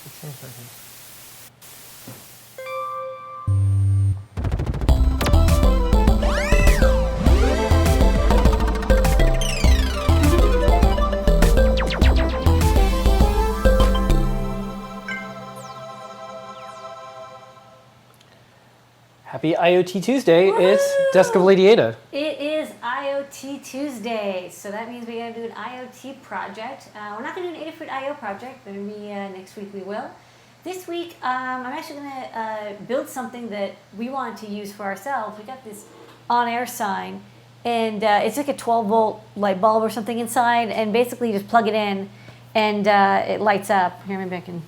16 seconds. Happy IoT Tuesday. It's Desk of Lady Ada. It is IoT Tuesday, so that means we got to do an IoT project. We're not going to do an Adafruit I/O project, but maybe next week we will. This week, I'm actually going to build something that we wanted to use for ourselves. We got this on-air sign, and it's like a 12-volt light bulb or something inside, and basically you just plug it in, and it lights up. Here, maybe I can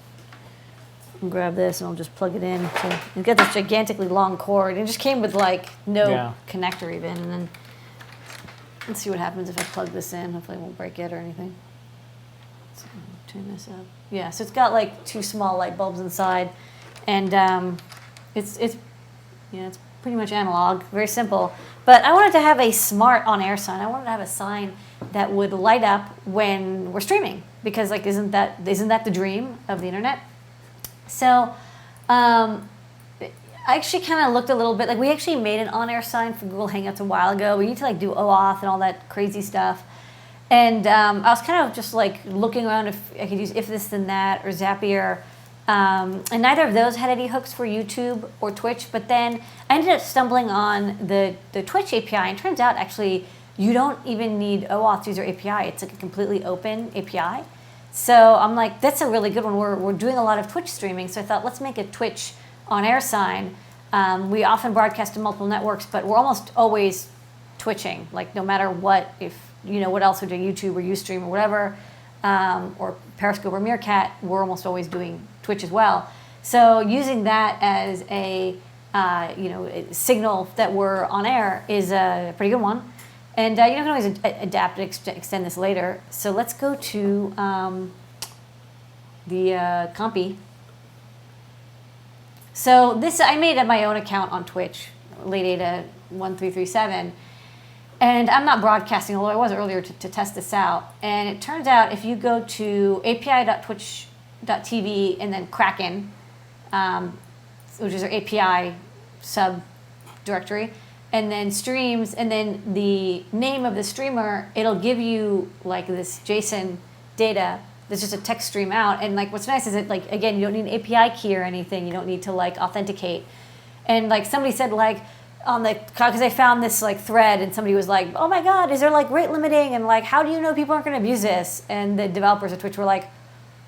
grab this and I'll just plug it in. It's got this gigantically long cord. It just came with like no connector even. And then let's see what happens if I plug this in. Hopefully I won't break it or anything. So turn this up. Yeah, so it's got like two small light bulbs inside, and it's pretty much analog, very simple. But I wanted to have a smart on-air sign. I wanted to have a sign that would light up when we're streaming, because like isn't that the dream of the internet? So I actually kind of looked a little bit, like we actually made an on-air sign for Google Hangouts a while ago. We need to like do OAuth and all that crazy stuff. And I was kind of just like looking around if I could use if this then that or Zapier. And neither of those had any hooks for YouTube or Twitch. But then I ended up stumbling on the Twitch API. And it turns out actually you don't even need OAuth to use your API. It's like a completely open API. So I'm like, that's a really good one. We're doing a lot of Twitch streaming, so I thought, let's make a Twitch on-air sign. We often broadcast to multiple networks, but we're almost always twitching, like no matter what, if, you know, what else we're doing, YouTube or Ustream or whatever, or Periscope or Meerkat, we're almost always doing Twitch as well. So using that as a a signal that we're on air is a pretty good one. And you can always adapt and extend this later. So let's go to the compy. So this, I made my own account on Twitch, LateAda1337. And I'm not broadcasting, although I was earlier to test this out. And it turns out if you go to api.twitch.tv and then Kraken, which is our API subdirectory, and then streams, and then the name of the streamer, it'll give you like this JSON data. There's just a text stream out. And like what's nice is that like, again, you don't need an API key or anything. You don't need to like authenticate. And like somebody said like on the, because I found this like thread and somebody was like, oh my God, is there like rate limiting? And like, how do you know people aren't gonna abuse this? And the developers of Twitch were like,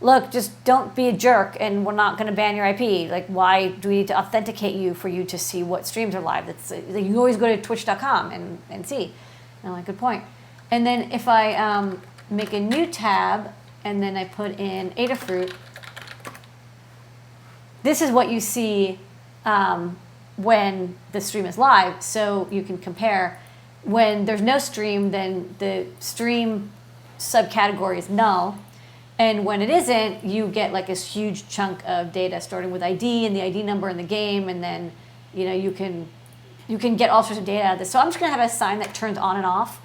look, just don't be a jerk and we're not going to ban your IP. Like, why do we need to authenticate you for you to see what streams are live? That's like, you always go to twitch.com and see. And I'm like, good point. And then if I make a new tab and then I put in Adafruit, this is what you see when the stream is live. So you can compare. When there's no stream, then the stream subcategory is null. And when it isn't, you get like this huge chunk of data starting with ID and the ID number in the game, and then you can get all sorts of data out of this. So I'm just gonna have a sign that turns on and off,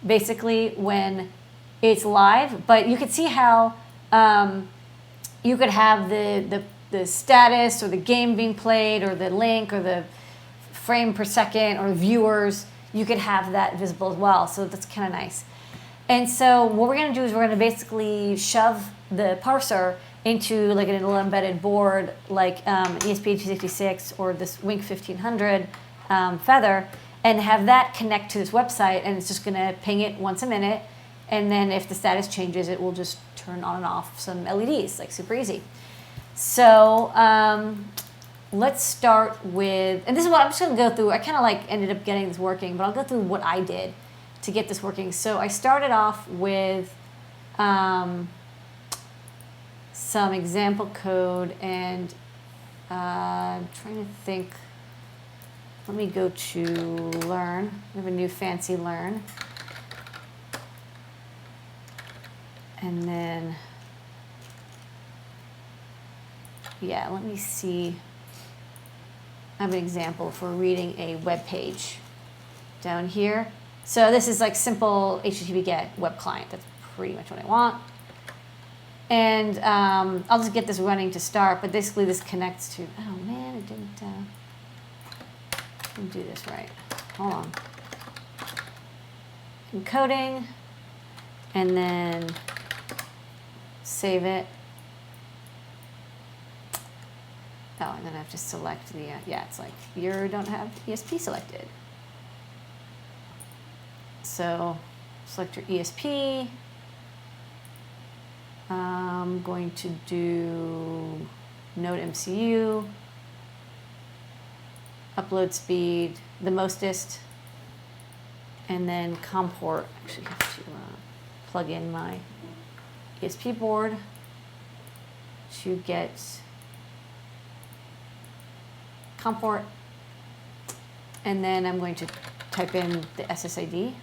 basically when it's live. But you could see how you could have the status or the game being played or the link or the frame per second or viewers. You could have that visible as well. So that's kind of nice. And so what we're going to do is we're going to basically shove the parser into like a little embedded board like ESP8266 or this Winc1500 Feather, and have that connect to this website, and it's just going to ping it once a minute, and then if the status changes, it will just turn on and off some LEDs, like super easy. So let's start with, and this is what I'm just going to go through. I kind of like ended up getting this working, but I'll go through what I did to get this working. So I started off with some example code, and I'm trying to think. Let me go to Learn. We have a new fancy Learn. And then, yeah, let me see. I have an example for reading a web page down here. So this is like simple HTTP GET web client. That's pretty much what I want. And I'll just get this running to start, but basically this connects to, oh man, it didn't do this right. Hold on. Encoding, and then save it. Oh, and then I have to select the, yeah, it's like, you don't have ESP selected. So select your ESP. I'm going to do node MCU, upload speed, the mostest, and then COM port. Actually have to plug in my ESP board to get COM port, and then I'm going to type in the SSID.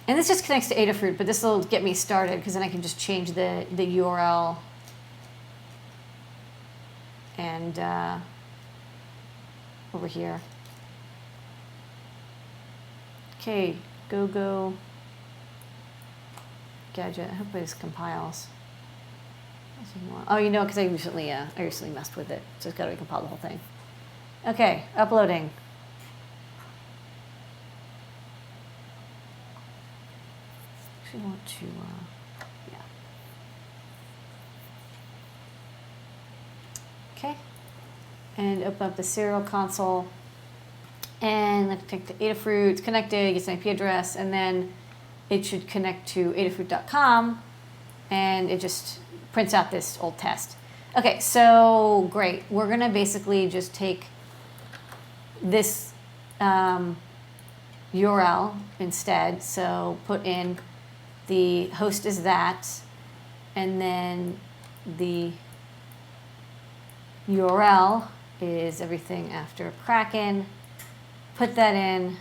And this just connects to Adafruit, but this will get me started because then I can just change the URL and over here. Okay, go gadget. Hopefully this compiles. Oh, you know, because I recently messed with it, so it's got to recompile the whole thing. Okay, uploading. Actually want to, yeah. Okay, and open up the serial console, and let's take the Adafruit. It's connected, gets an IP address, and then it should connect to adafruit.com, and it just prints out this old test. Okay, so great. We're gonna basically just take this URL instead. So put in the host is that, and then the URL is everything after Kraken. Put that in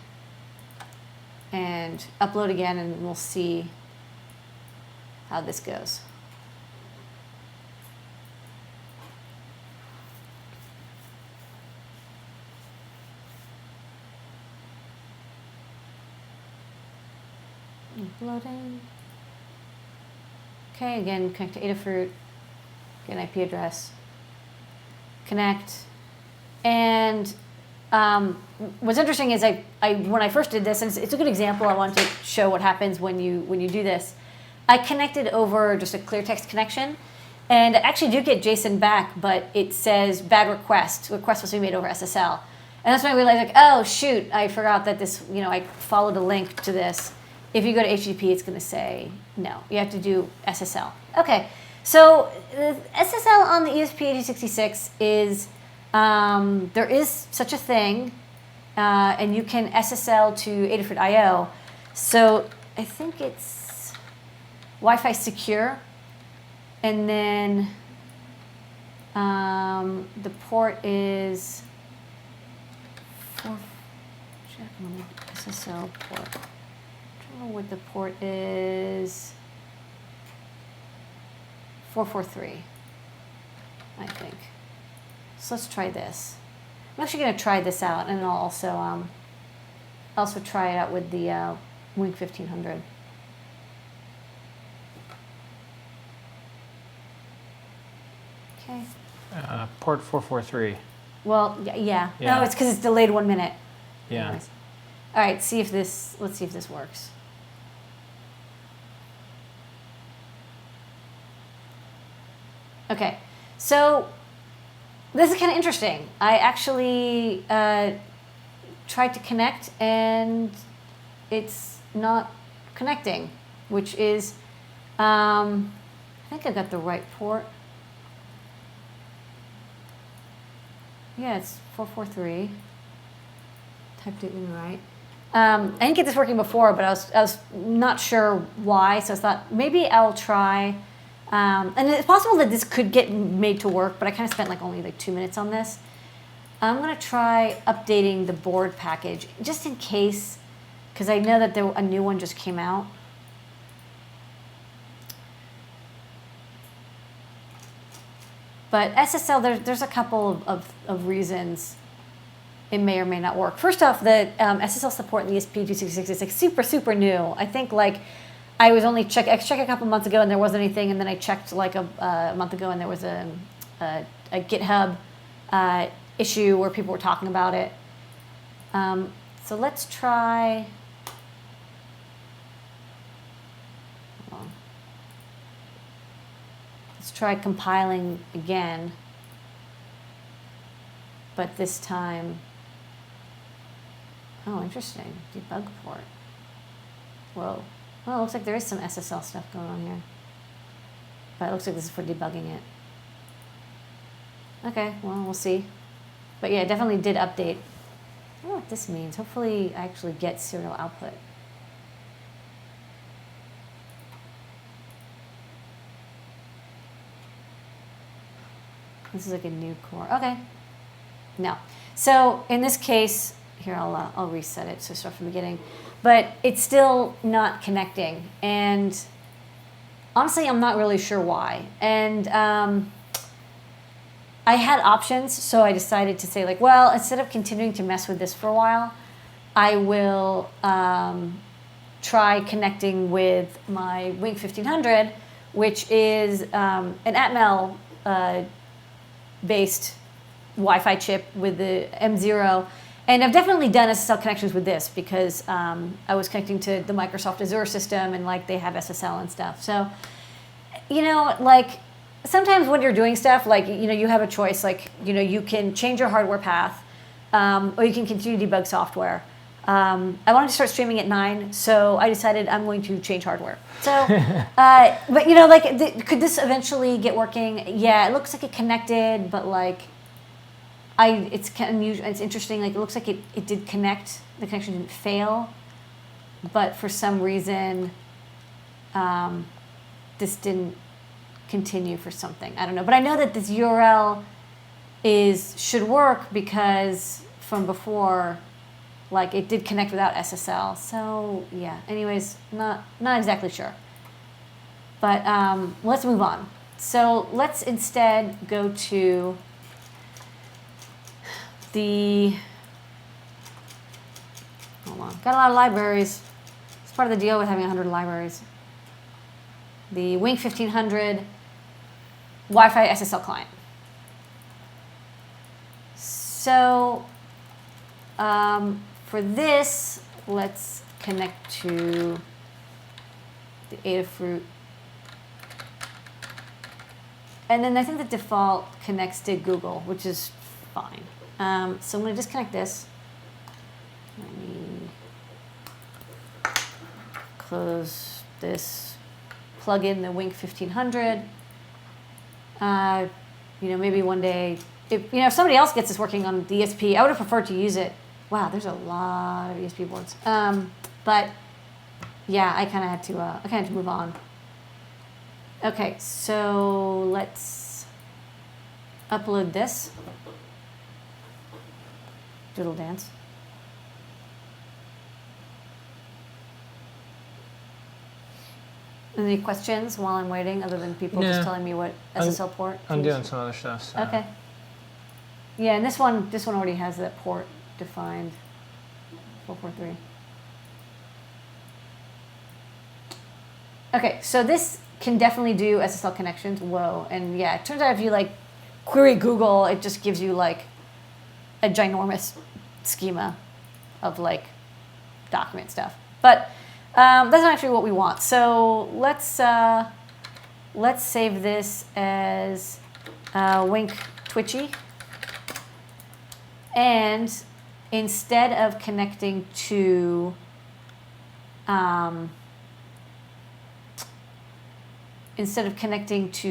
and upload again, and we'll see how this goes. Uploading. Okay, again, connect to Adafruit, get an IP address, connect. And what's interesting is when I first did this, and it's a good example, I wanted to show what happens when you do this. I connected over just a clear text connection, and I actually do get JSON back, but it says bad request. Request was to be made over SSL. And that's when I realized, like, oh shoot, I forgot that this, I followed a link to this. If you go to HTTP, it's going to say no. You have to do SSL. Okay, so SSL on the ESP8266 is, there is such a thing, and you can SSL to Adafruit I/O. So I think it's Wi-Fi secure, and then the port is SSL port. I don't know what the port is. 443, I think. So let's try this. I'm actually going to try this out, and I'll also try it out with the IoT1500. Okay. Port 443. Well, yeah. No, it's because it's delayed 1 minute. Yeah. Anyways. All right. Let's see if this works. Okay, so this is kind of interesting. I actually tried to connect, and it's not connecting, which is, I think I got the right port. Yeah, it's 443. Typed it in right. I didn't get this working before, but I was not sure why, so I thought maybe I'll try. And it's possible that this could get made to work, but I kind of spent only 2 minutes on this. I'm going to try updating the board package just in case, because I know that a new one just came out. But SSL, there's a couple of reasons it may or may not work. First off, the SSL support in the ESP266 is like super, super new. I think like I checked a couple months ago and there wasn't anything, and then I checked like a month ago and there was a GitHub issue where people were talking about it. So let's try. Hold on. Let's try compiling again, but this time. Oh, interesting. Debug port. Whoa. Well, it looks like there is some SSL stuff going on here. But it looks like this is for debugging it. Okay, well, we'll see. But yeah, it definitely did update. I don't know what this means. Hopefully I actually get serial output. This is like a new core. Okay. No. So in this case, here I'll reset it so start from the beginning. But it's still not connecting. And honestly, I'm not really sure why. And I had options, so I decided to say like, well, instead of continuing to mess with this for a while, I will try connecting with my Winc1500, which is an Atmel based Wi-Fi chip with the M0. And I've definitely done SSL connections with this because I was connecting to the Microsoft Azure system, and like they have SSL and stuff. So, you know, like sometimes when you're doing stuff, like, you know, you have a choice, like, you know, you can change your hardware path or you can continue to debug software. I wanted to start streaming at 9, so I decided I'm going to change hardware. So, but you know, like, could this eventually get working? Yeah, it looks like it connected, but like, it's kind of unusual. It's interesting. Like, it looks like it did connect. The connection didn't fail, but for some reason, this didn't continue for something. I don't know. But I know that this URL should work because from before, like, it did connect without SSL. So yeah. Anyways, not exactly sure. But let's move on. So let's instead go to hold on, got a lot of libraries. It's part of the deal with having 100 libraries. The Winc1500 Wi-Fi SSL client. So for this, let's connect to the Adafruit. And then I think the default connects to Google, which is fine. So I'm going to disconnect this. Let me close this, plug in the Winc1500. You know, maybe one day, if somebody else gets this working on the ESP, I would have preferred to use it. Wow, there's a lot of ESP boards. But yeah, I kind of had to move on. Okay, so let's upload this. Doodle dance. Any questions while I'm waiting, other than people just telling me what SSL port? I'm doing some other stuff. So. Okay. Yeah, and this one already has that port defined. 443. Okay, so this can definitely do SSL connections. Whoa, and yeah, it turns out if you like query Google, it just gives you like a ginormous schema of like document stuff. But that's not actually what we want. So let's save this as Winc Twitchy, and instead of connecting to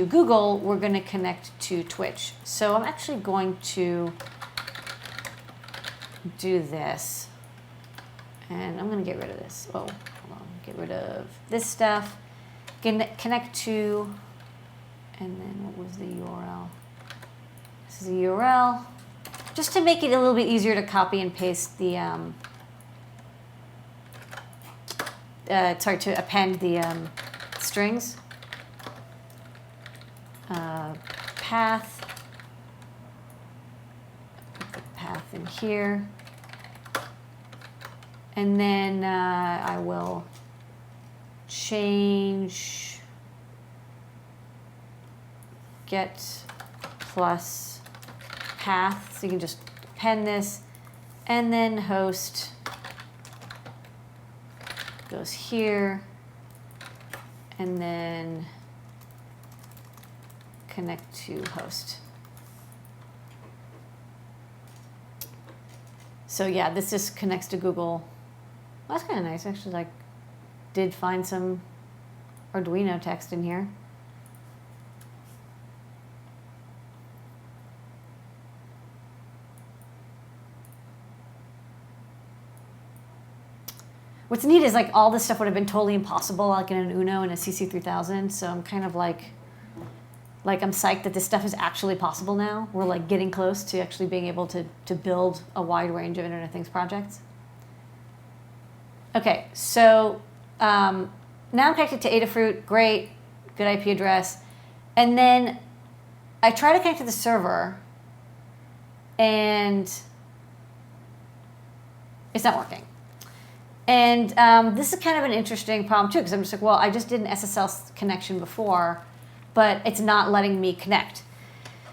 Google, we're going to connect to Twitch. So I'm actually going to do this, and I'm going to get rid of this. Oh, hold on. Get rid of this stuff. Connect to, and then what was the URL? This is the URL. Just to make it a little bit easier to copy and paste the, to append the strings. Path. Put the path path in here. And then I will change get plus path. So you can just append this, and then host goes here, and then connect to host. So yeah, this just connects to Google. Well, that's kind of nice. Actually, like, did find some Arduino text in here. What's neat is like all this stuff would have been totally impossible like in an Uno and a CC3000. So I'm kind of like I'm psyched that this stuff is actually possible now. We're like getting close to actually being able to build a wide range of Internet of Things projects. Okay, so now I'm connected to Adafruit. Great, good IP address. And then I try to connect to the server, and it's not working. And this is kind of an interesting problem too, because I'm just like, well, I just did an SSL connection before, but it's not letting me connect.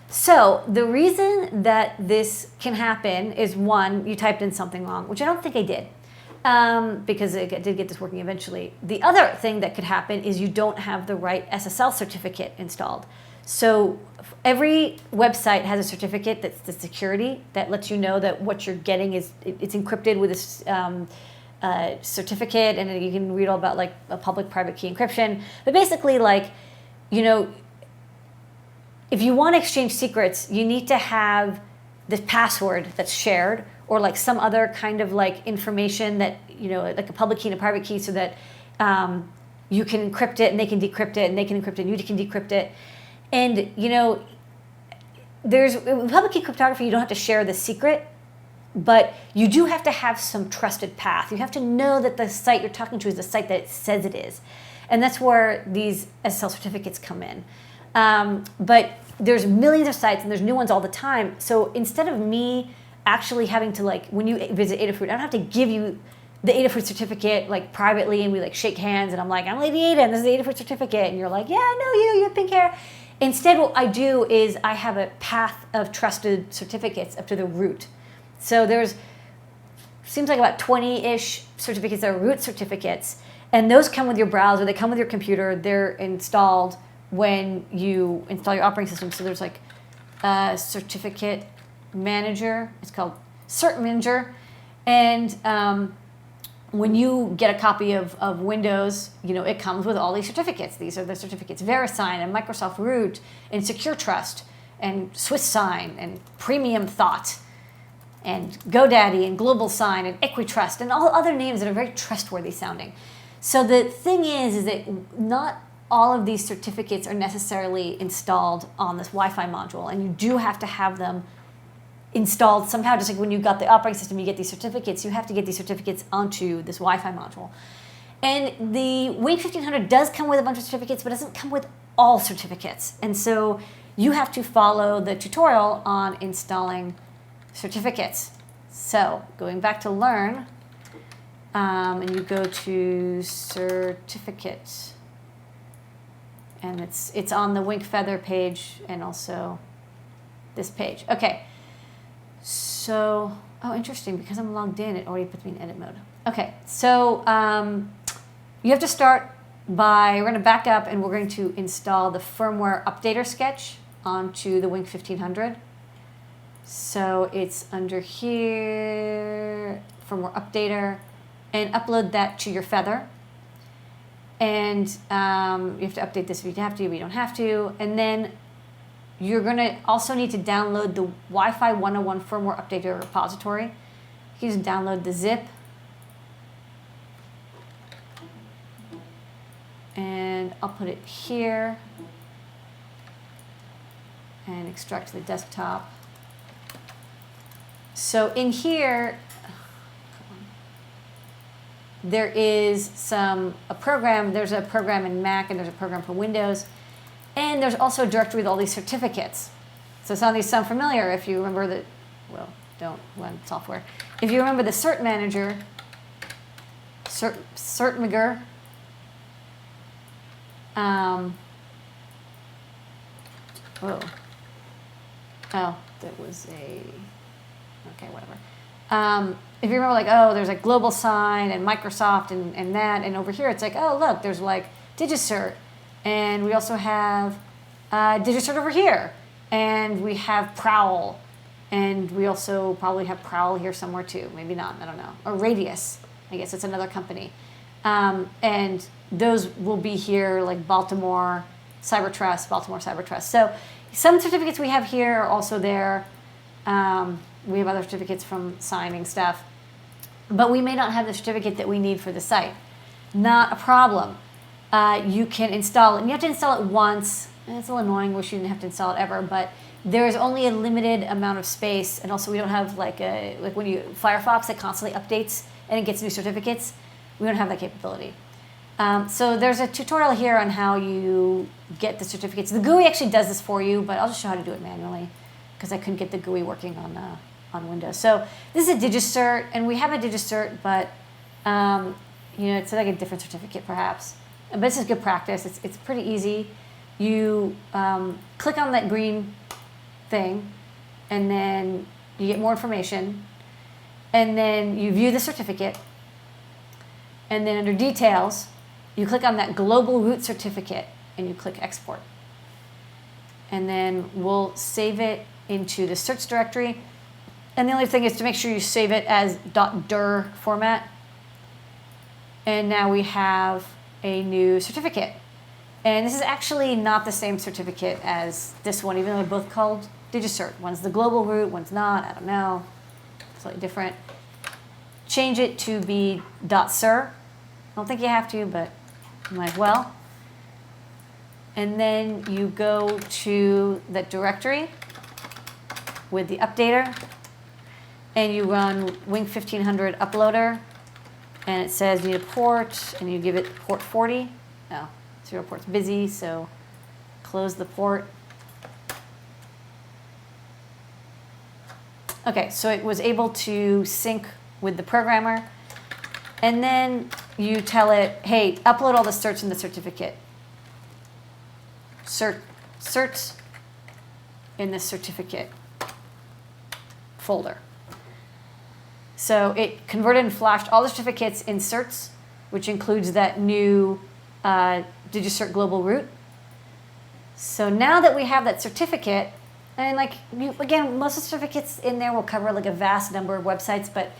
So the reason that this can happen is, one, you typed in something wrong, which I don't think I did, because it did get this working eventually. The other thing that could happen is you don't have the right SSL certificate installed. So every website has a certificate that's the security that lets you know that what you're getting is it's encrypted with this certificate, and you can read all about like a public-private key encryption. But basically, like, you know, if you want to exchange secrets, you need to have this password that's shared, or like some other kind of like information that, you know, like a public key and a private key, so that you can encrypt it and they can decrypt it, and they can encrypt it and you can decrypt it. And, you know, there's with public key cryptography, you don't have to share the secret, but you do have to have some trusted path. You have to know that the site you're talking to is the site that it says it is. And that's where these SSL certificates come in. But there's millions of sites and there's new ones all the time. So instead of me actually having to, like, when you visit Adafruit, I don't have to give you the Adafruit certificate like privately and we like shake hands and I'm like, I'm Lady Ada and this is the Adafruit certificate. And you're like, yeah, I know you have pink hair. Instead, what I do is I have a path of trusted certificates up to the root. So seems like about 20-ish certificates that are root certificates. And those come with your browser, they come with your computer, they're installed when you install your operating system. So there's like a certificate manager, it's called Cert Manager. And when you get a copy of Windows, you know, it comes with all these certificates. These are the certificates: VeriSign and Microsoft Root and Secure Trust and SwissSign and Premium Thought and GoDaddy and Global Sign and Equitrust and all other names that are very trustworthy sounding. So the thing is that not all of these certificates are necessarily installed on this Wi-Fi module, and you do have to have them installed somehow. Just like when you got the operating system, you get these certificates, you have to get these certificates onto this Wi-Fi module. And the Wink1500 does come with a bunch of certificates, but it doesn't come with all certificates. And so you have to follow the tutorial on installing certificates. So going back to Learn, and you go to Certificate, and it's on the Wink Feather page and also this page. Okay, so, oh, interesting, because I'm logged in, it already puts me in edit mode. Okay, so you have to start by, we're going to back up and we're going to install the firmware updater sketch onto the Wink1500. So it's under here, firmware updater, and upload that to your Feather. And you have to update this if you have to, but you don't have to. And then you're going to also need to download the Wi-Fi 101 firmware updater repository. You can just download the zip. And I'll put it here and extract to the desktop. So in here, there is a program. There's a program in Mac and there's a program for Windows. And there's also a directory with all these certificates. So some of these sound familiar if you remember that, well, don't run software. If you remember the cert manager, certmgr, whoa. Oh, that was a, okay, whatever. If you remember, like, oh, there's like Global Sign and Microsoft and that, and over here it's like, oh, look, there's like DigiCert, and we also have DigiCert over here, and we have Prowl, and we also probably have Prowl here somewhere too, maybe not, I don't know, or Radius, I guess it's another company, and those will be here, like Baltimore Cybertrust. So some certificates we have here are also there. We have other certificates from signing stuff, but we may not have the certificate that we need for the site. Not a problem. You can install it, and you have to install it once. It's a little annoying, wish you didn't have to install it ever, but there's only a limited amount of space, and also we don't have like when you Firefox, it constantly updates and it gets new certificates. We don't have that capability. So there's a tutorial here on how you get the certificates. The GUI actually does this for you, but I'll just show how to do it manually because I couldn't get the GUI working on Windows. So this is a DigiCert, and we have a DigiCert, but it's like a different certificate perhaps. But this is good practice. It's pretty easy. You click on that green thing, and then you get more information, and then you view the certificate, and then under Details, you click on that Global Root Certificate, and you click Export. And then we'll save it into the search directory. And the only thing is to make sure you save it as .dir format. And now we have a new certificate. And this is actually not the same certificate as this one, even though they're both called DigiCert. One's the global root, one's not, I don't know. Slightly different. Change it to be .sir. I don't think you have to, but you might as well. And then you go to the directory with the updater, and you run Winc1500 uploader, and it says you need a port, and you give it port 40. No, serial port's busy, so close the port. Okay, so it was able to sync with the programmer, and then you tell it, hey, upload all the certs in the certificate. Certs in the certificate folder. So it converted and flashed all the certificates in certs, which includes that new DigiCert global root. So now that we have that certificate, and again, most of the certificates in there will cover like a vast number of websites, but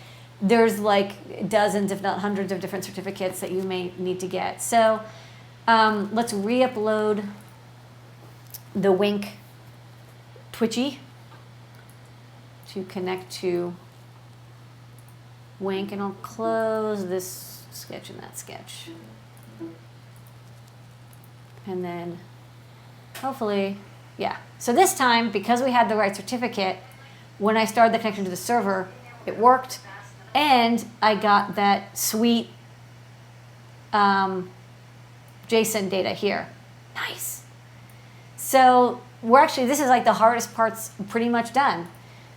there's like dozens, if not hundreds of different certificates that you may need to get. So let's re-upload the Winc Twitchy to connect to Winc, and I'll close this sketch and that sketch. And then hopefully, yeah. So this time, because we had the right certificate, when I started the connection to the server, it worked, and I got that sweet JSON data here. Nice. So this is like the hardest part's pretty much done.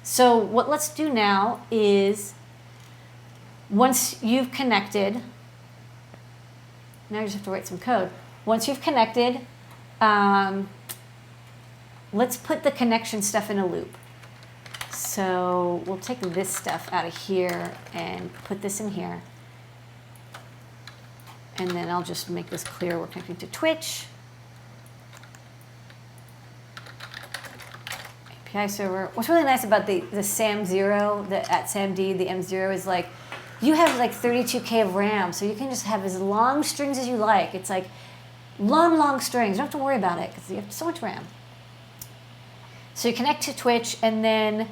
So what let's do now is, once you've connected, now you just have to write some code. Once you've connected, let's put the connection stuff in a loop. So we'll take this stuff out of here and put this in here. And then I'll just make this clear. We're connecting to Twitch. API server. What's really nice about the SAM0, at SAMD, the M0 is like, you have like 32K of RAM, so you can just have as long strings as you like. It's like long strings. You don't have to worry about it because you have so much RAM. So you connect to Twitch, and then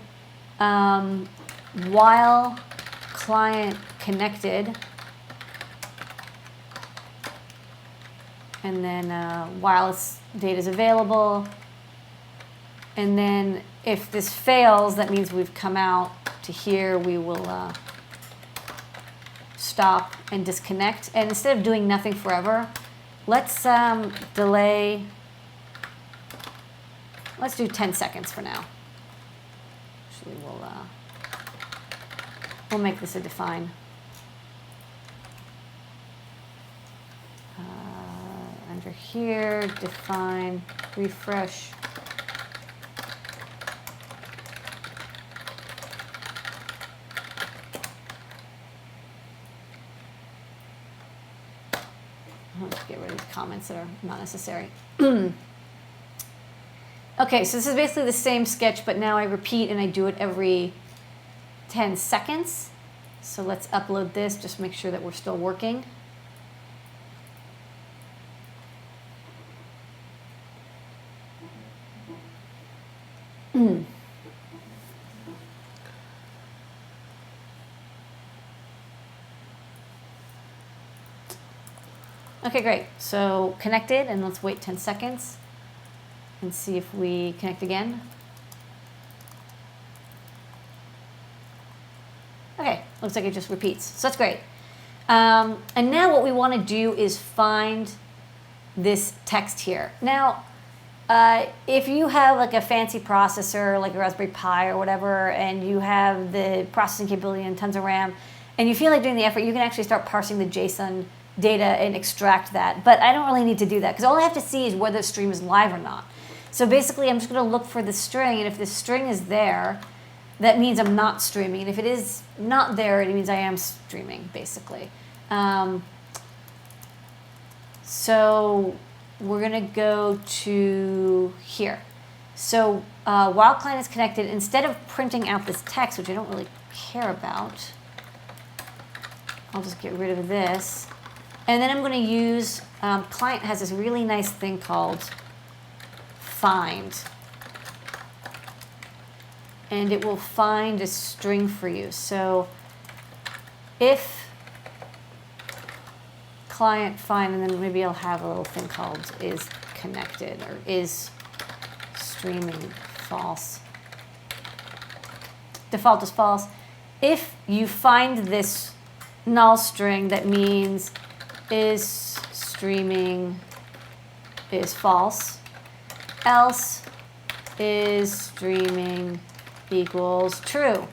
while client connected, and then while data is available, and then if this fails, that means we've come out to here. We will stop and disconnect. And instead of doing nothing forever, let's delay. Let's do 10 seconds for now. Actually, we'll We'll make this a define. Under here, define, refresh. Let's get rid of these comments that are not necessary. Okay, so this is basically the same sketch, but now I repeat and I do it every 10 seconds. So let's upload this, just make sure that we're still working. Okay, great. So connected, and let's wait 10 seconds and see if we connect again. Okay, looks like it just repeats. So that's great. And now what we want to do is find this text here. Now, if you have like a fancy processor, like a Raspberry Pi or whatever, and you have the processing capability and tons of RAM, and you feel like doing the effort, you can actually start parsing the JSON data and extract that. But I don't really need to do that, because all I have to see is whether the stream is live or not. So basically, I'm just going to look for the string, and if the string is there, that means I'm not streaming. And if it is not there, it means I am streaming, basically. So we're going to go to here. So while client is connected, instead of printing out this text, which I don't really care about, I'll just get rid of this. And then I'm going to use, client has this really nice thing called find. And it will find a string for you. So if client find, and then maybe I'll have a little thing called is connected or is streaming false. Default is false. If you find this null string, that means is streaming is false. Else is streaming equals true.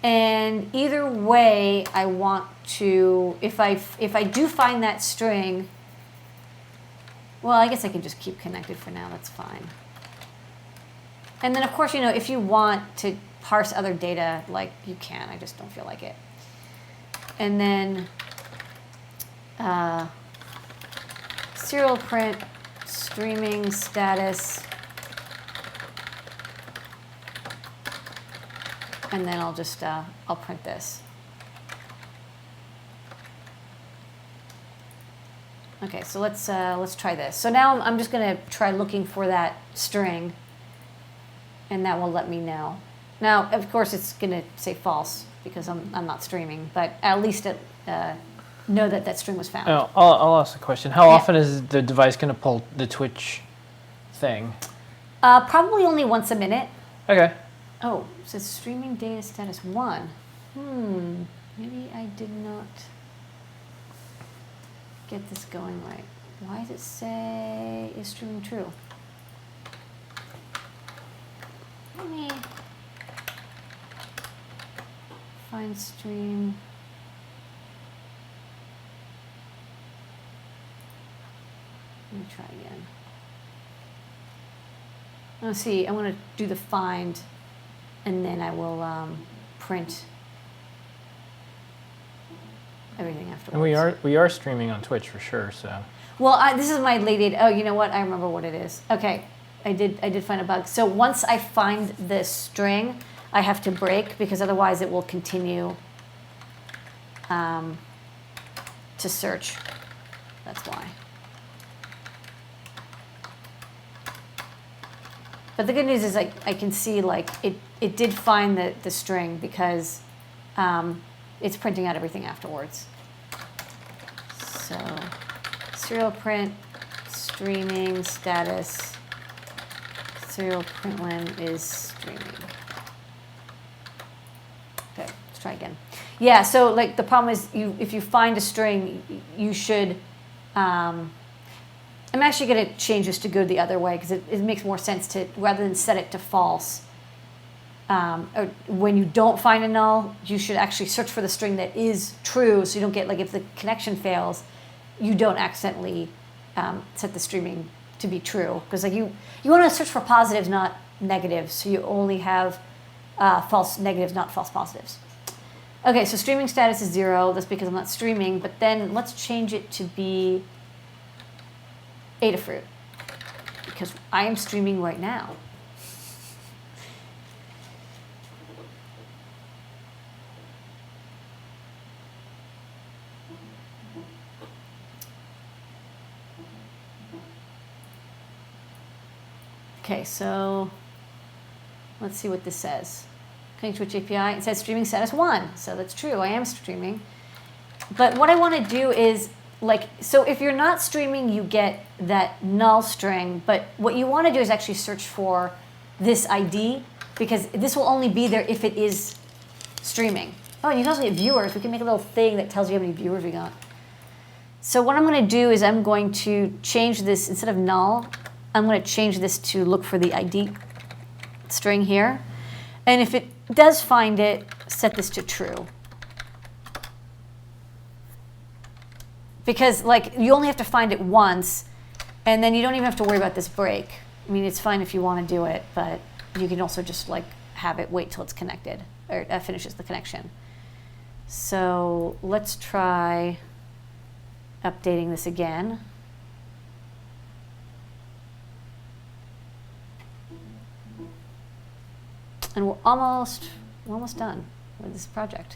And either way, I want to, if I do find that string, well, I guess I can just keep connected for now. That's fine. And then, of course, you know, if you want to parse other data, like you can. I just don't feel like it. And then serial print streaming status. And then I'll just, I'll print this. Okay, so let's try this. So now I'm just going to try looking for that string, and that will let me know. Now, of course, it's going to say false because I'm not streaming, but at least it know that that string was found. Oh, I'll ask a question. How often is the device going to pull the Twitch thing? Probably only once a minute. Okay. Oh, it says streaming data status 1. Maybe I did not get this going right. Why does it say is streaming true? Let me find stream. Let me try again. Let's see, I want to do the find, and then I will print everything afterwards. And we are streaming on Twitch for sure. So. Well, this is my late. Oh, you know what? I remember what it is. Okay, I did find a bug. So once I find the string, I have to break because otherwise it will continue to search. That's why. But the good news is I can see like it did find the string because it's printing out everything afterwards. So serial print streaming status serial print when is streaming. Okay, let's try again. Yeah, so like the problem is if you find a string, you should. I'm actually going to change this to go the other way because it makes more sense to, rather than set it to false, or when you don't find a null, you should actually search for the string that is true, so you don't get, like, if the connection fails, you don't accidentally set the streaming to be true. Because like you want to search for positives, not negatives, so you only have false negatives, not false positives. Okay, so streaming status is 0. That's because I'm not streaming. But then let's change it to be Adafruit, because I am streaming right now. Okay, so let's see what this says. Connect to Twitch API. It says streaming status 1, so that's true. I am streaming. But what I want to do is, like, so if you're not streaming, you get that null string. But what you want to do is actually search for this ID, because this will only be there if it is streaming. Oh, and you can also get viewers. We can make a little thing that tells you how many viewers we got. So what I'm going to do is I'm going to change this, instead of null, I'm going to change this to look for the ID string here. And if it does find it, set this to true. Because like you only have to find it once, and then you don't even have to worry about this break. I mean, it's fine if you want to do it, but you can also just like have it wait till it's connected, or finishes the connection. So let's try updating this again. And we're almost done with this project.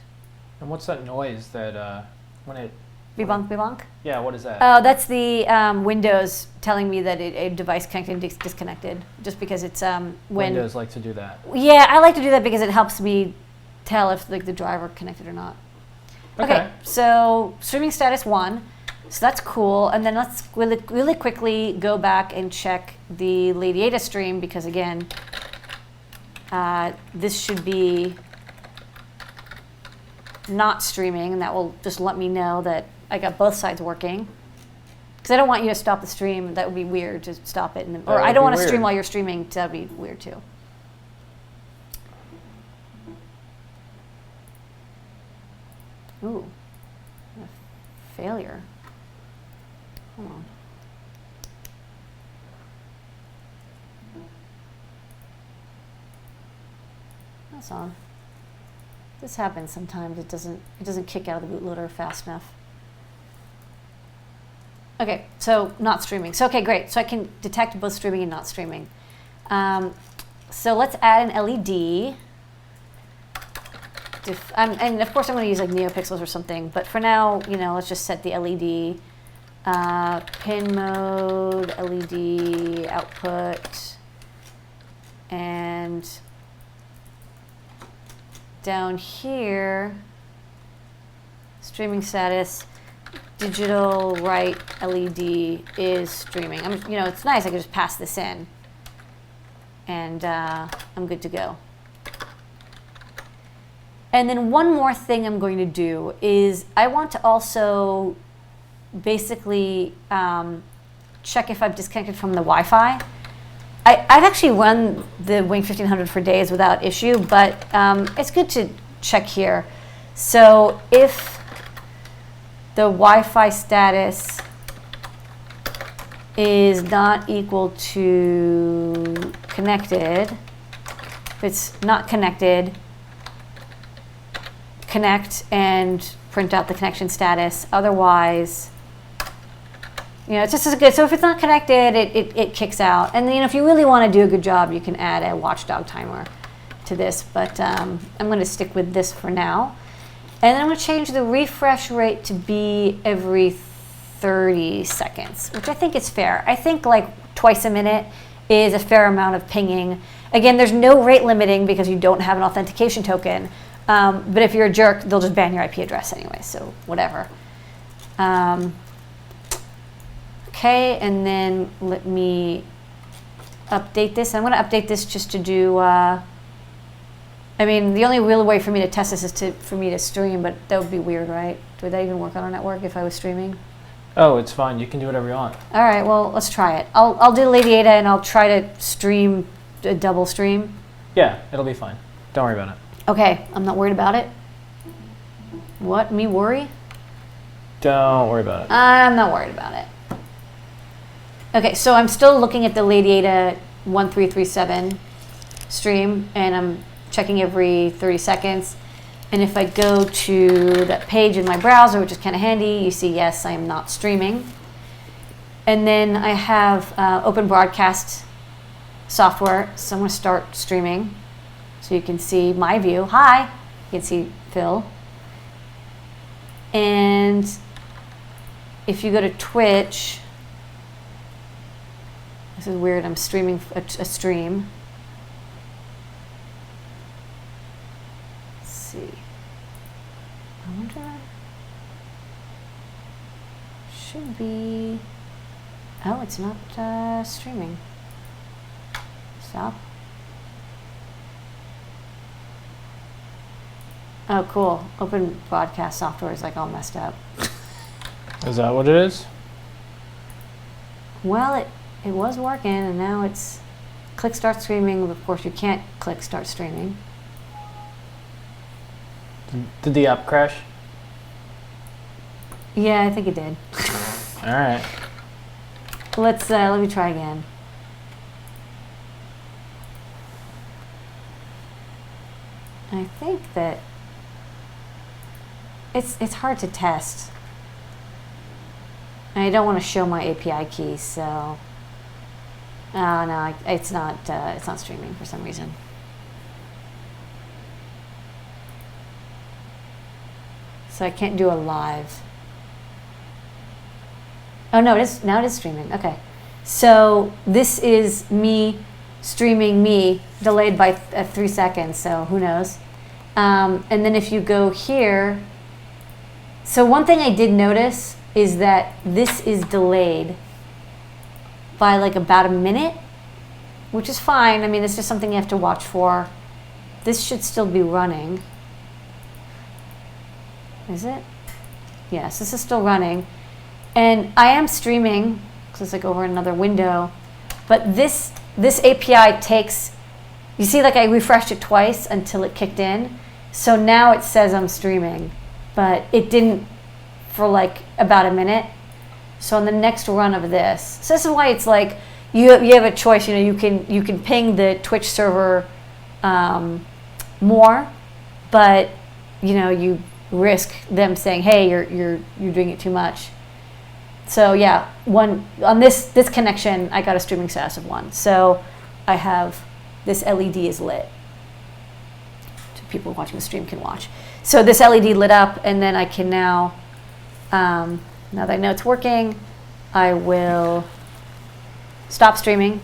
And what's that noise that when it... Bebonk, bebonk? Yeah, what is that? Oh, that's the Windows telling me that a device connected and disconnected, just because it's when... Windows like to do that. Yeah, I like to do that because it helps me tell if like the driver connected or not. Okay, so streaming status 1. So that's cool. And then let's really quickly go back and check the Lady Ada stream, because again, this should be not streaming, and that will just let me know that I got both sides working. Because I don't want you to stop the stream. That would be weird to stop it. Or I don't want to stream while you're streaming. That would be weird too. Ooh, a failure. Hold on. That's on. This happens sometimes. It doesn't kick out of the bootloader fast enough. Okay, so not streaming. So okay, great. So I can detect both streaming and not streaming. So let's add an LED. And of course I'm going to use like NeoPixels or something. But for now, let's just set the LED. Pin mode, LED output, and down here, streaming status, digital right LED is streaming. It's nice. I can just pass this in, and I'm good to go. And then one more thing I'm going to do is I want to also basically check if I've disconnected from the Wi-Fi. I've actually run the Wing1500 for days without issue, but it's good to check here. So if the Wi-Fi status is not equal to connected, if it's not connected, connect and print out the connection status. Otherwise, it's just as good. So if it's not connected, it kicks out. And if you really want to do a good job, you can add a watchdog timer to this. But I'm going to stick with this for now. And then I'm going to change the refresh rate to be every 30 seconds, which I think is fair. I think like twice a minute is a fair amount of pinging. Again, there's no rate limiting because you don't have an authentication token. But if you're a jerk, they'll just ban your IP address anyway, so whatever. Okay, and then let me update this. I'm going to update this just to do, the only real way for me to test this is for me to stream, but that would be weird, right? Would that even work on our network if I was streaming? Oh, it's fine. You can do whatever you want. All right, well, let's try it. I'll do Lady Ada, and I'll try to stream a double stream. Yeah, it'll be fine. Don't worry about it. Okay, I'm not worried about it. What, me worry? Don't worry about it. I'm not worried about it. Okay, so I'm still looking at the Lady Ada 1337 stream, and I'm checking every 30 seconds. And if I go to that page in my browser, which is kind of handy, you see, yes, I am not streaming. And then I have open broadcast software, so I'm going to start streaming. So you can see my view. Hi, you can see Phil. And if you go to Twitch, this is weird, I'm streaming a stream. Let's see. I wonder, should be, oh, it's not streaming. Stop. Oh, cool. Open broadcast software is like all messed up. Is that what it is? Well, it was working, and now it's click start streaming. Of course, you can't click start streaming. Did the app crash? Yeah, I think it did. All right. Let me try again. I think that it's hard to test. I don't want to show my API keys, so no, it's not streaming for some reason. So I can't do a live. Oh no, now it is streaming. Okay, so this is me streaming me delayed by 3 seconds. So who knows? And then if you go here, so one thing I did notice is that this is delayed by like about a minute, which is fine. I mean, it's just something you have to watch for. This should still be running. Is it? Yes, this is still running. And I am streaming, because it's like over another window. But this API takes, you see like I refreshed it twice until it kicked in. So now it says I'm streaming, but it didn't for like about a minute. So on the next run of this, so this is why it's like you have a choice. You know, you can ping the Twitch server more, but you know you risk them saying, hey, you're doing it too much. So yeah, on this connection, I got a streaming status of 1. So I have this LED is lit. So people watching the stream can watch. So this LED lit up, and then I can now that I know it's working, I will stop streaming.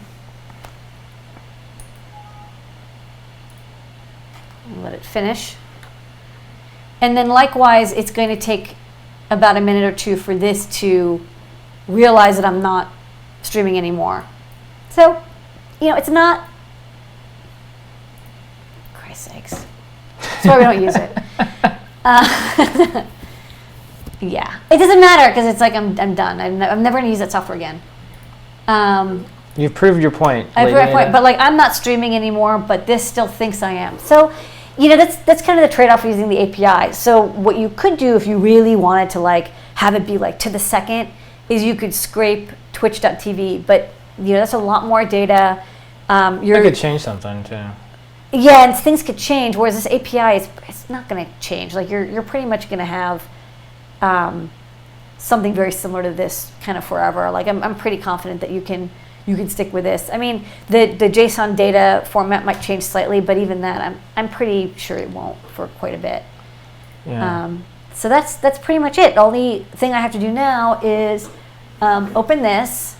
And let it finish. And then likewise, it's going to take about a minute or two for this to realize that I'm not streaming anymore. So, you know, it's not, Christ's sakes. That's why we don't use it. Yeah, it doesn't matter because it's like I'm done. I'm never going to use that software again. You've proved your point. I proved my point, but like I'm not streaming anymore, but this still thinks I am. So, you know, that's kind of the trade-off of using the API. So what you could do if you really wanted to like have it be like to the second is you could scrape twitch.tv, but you know, that's a lot more data. You could change something too. Yeah, and things could change, whereas this API it's not going to change. Like you're pretty much going to have something very similar to this kind of forever. Like I'm pretty confident that you can stick with this. I mean, the JSON data format might change slightly, but even that, I'm pretty sure it won't for quite a bit. Yeah. So that's pretty much it. The only thing I have to do now is open this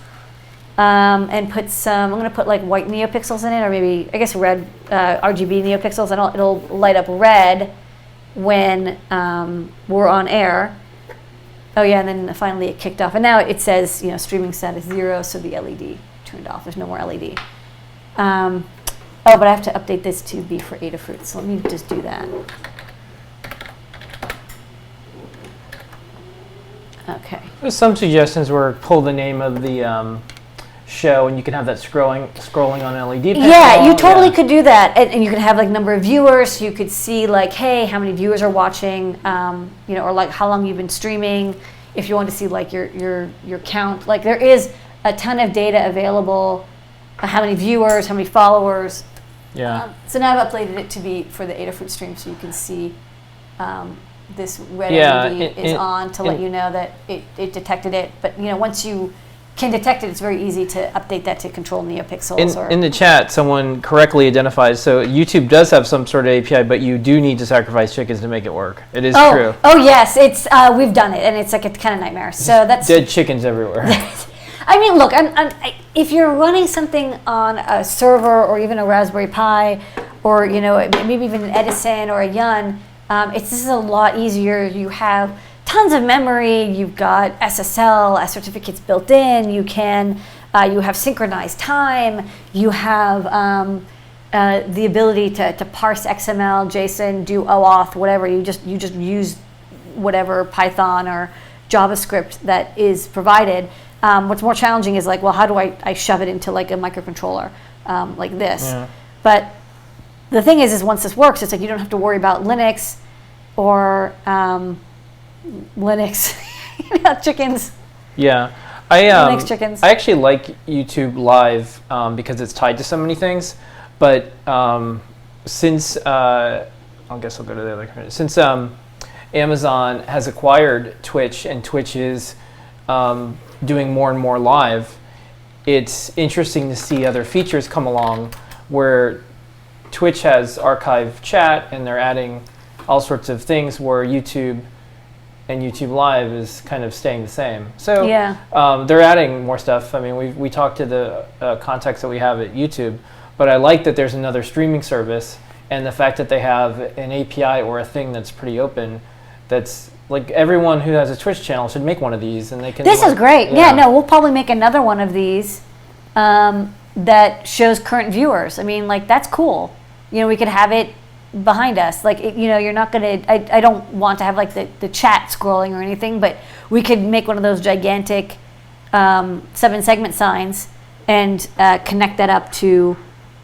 and put some. I'm going to put like white neopixels in it, or maybe I guess red RGB neopixels, and it'll light up red when we're on air. Oh yeah, and then finally it kicked off, and now it says streaming status 0, so the LED turned off. There's no more LED. Oh, but I have to update this to be for Adafruit, so let me just do that. Okay. There's some suggestions where pull the name of the show, and you can have that scrolling on an LED panel. Yeah, you totally could do that, and you could have like number of viewers. So you could see like, hey, how many viewers are watching, you know, or like how long you've been streaming. If you want to see like your count, like there is a ton of data available. How many viewers, how many followers. Yeah. So now I've uploaded it to be for the Adafruit stream, so you can see this red LED is on to let you know that it detected it. But you know, once you can detect it, it's very easy to update that to control NeoPixels. In the chat, someone correctly identifies, so YouTube does have some sort of API, but you do need to sacrifice chickens to make it work. It is true. Oh yes, it's we've done it, and it's like a kind of nightmare. So that's dead chickens everywhere. I mean, look, if you're running something on a server or even a Raspberry Pi, or you know, maybe even an Edison or a Yun, this is a lot easier. You have tons of memory. You've got SSL certificates built in. You have synchronized time. You have the ability to parse XML, JSON, do OAuth, whatever. You just use whatever Python or JavaScript that is provided. What's more challenging is like, well, how do I shove it into like a microcontroller like this? Yeah. But the thing is once this works, it's like you don't have to worry about Linux or Linux, you know, chickens. Yeah, Linux chickens. I actually like YouTube Live because it's tied to so many things. But since I guess I'll go to the other. Since Amazon has acquired Twitch and Twitch is doing more and more live, it's interesting to see other features come along where Twitch has archive chat and they're adding all sorts of things where YouTube and YouTube Live is kind of staying the same. So yeah. They're adding more stuff. I mean, we talked to the contacts that we have at YouTube, but I like that there's another streaming service and the fact that they have an API or a thing that's pretty open. That's like everyone who has a Twitch channel should make one of these, and they can. This is great. Yeah, no, we'll probably make another one of these that shows current viewers. I mean, like that's cool. You know, we could have it behind us. Like, you know, you're not gonna. I don't want to have like the chat scrolling or anything, but we could make one of those gigantic 7-segment signs and connect that up to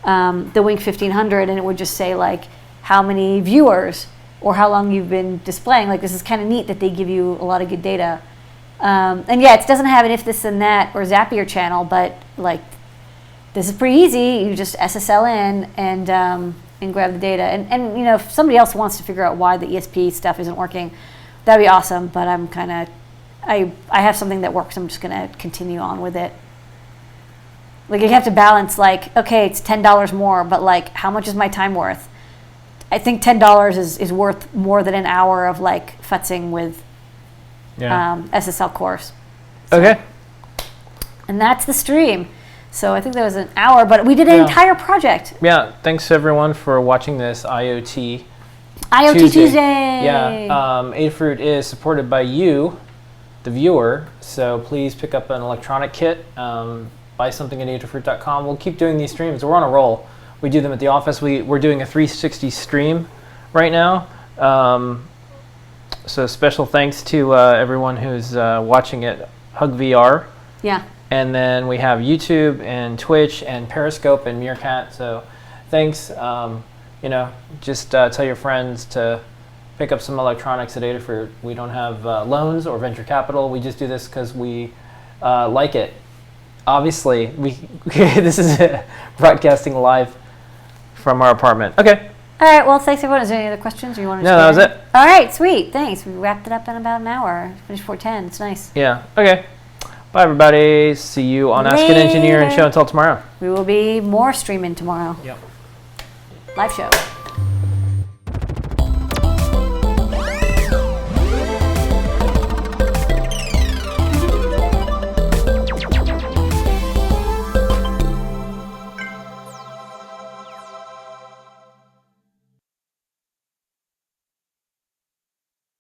the Wink1500, and it would just say like how many viewers or how long you've been displaying. Like, this is kind of neat that they give you a lot of good data. And yeah, it doesn't have an if this and that or Zapier channel, but like this is pretty easy. You just SSL in and grab the data. And you know, if somebody else wants to figure out why the ESP stuff isn't working, that'd be awesome. But I'm kind of, I have something that works. I'm just gonna continue on with it. Like, you have to balance, like, okay, it's $10 more, but like, how much is my time worth? I think $10 is worth more than an hour of like futzing with SSL cores. So, okay. And that's the stream. So I think that was an hour, but we did an entire project. Yeah, thanks everyone for watching this IoT Tuesday. Yeah, Adafruit is supported by you, the viewer. So please pick up an electronic kit, buy something at adafruit.com. We'll keep doing these streams. We're on a roll. We do them at the office. We're doing a 360 stream right now. So special thanks to everyone who's watching at Hug VR. Yeah. And then we have YouTube and Twitch and Periscope and Meerkat. So thanks. You know, just tell your friends to pick up some electronics at Adafruit. We don't have loans or venture capital. We just do this because we like it. Obviously, this is broadcasting live from our apartment. Okay. All right. Well, thanks everyone. Is there any other questions? Or you want to? No, that was it. All right. Sweet. Thanks. We wrapped it up in about an hour. Finished 4:10. It's nice. Yeah. Okay. Bye, everybody. See you on Ask an Engineer and Show Until tomorrow. We will be more streaming tomorrow. Yep. Live show.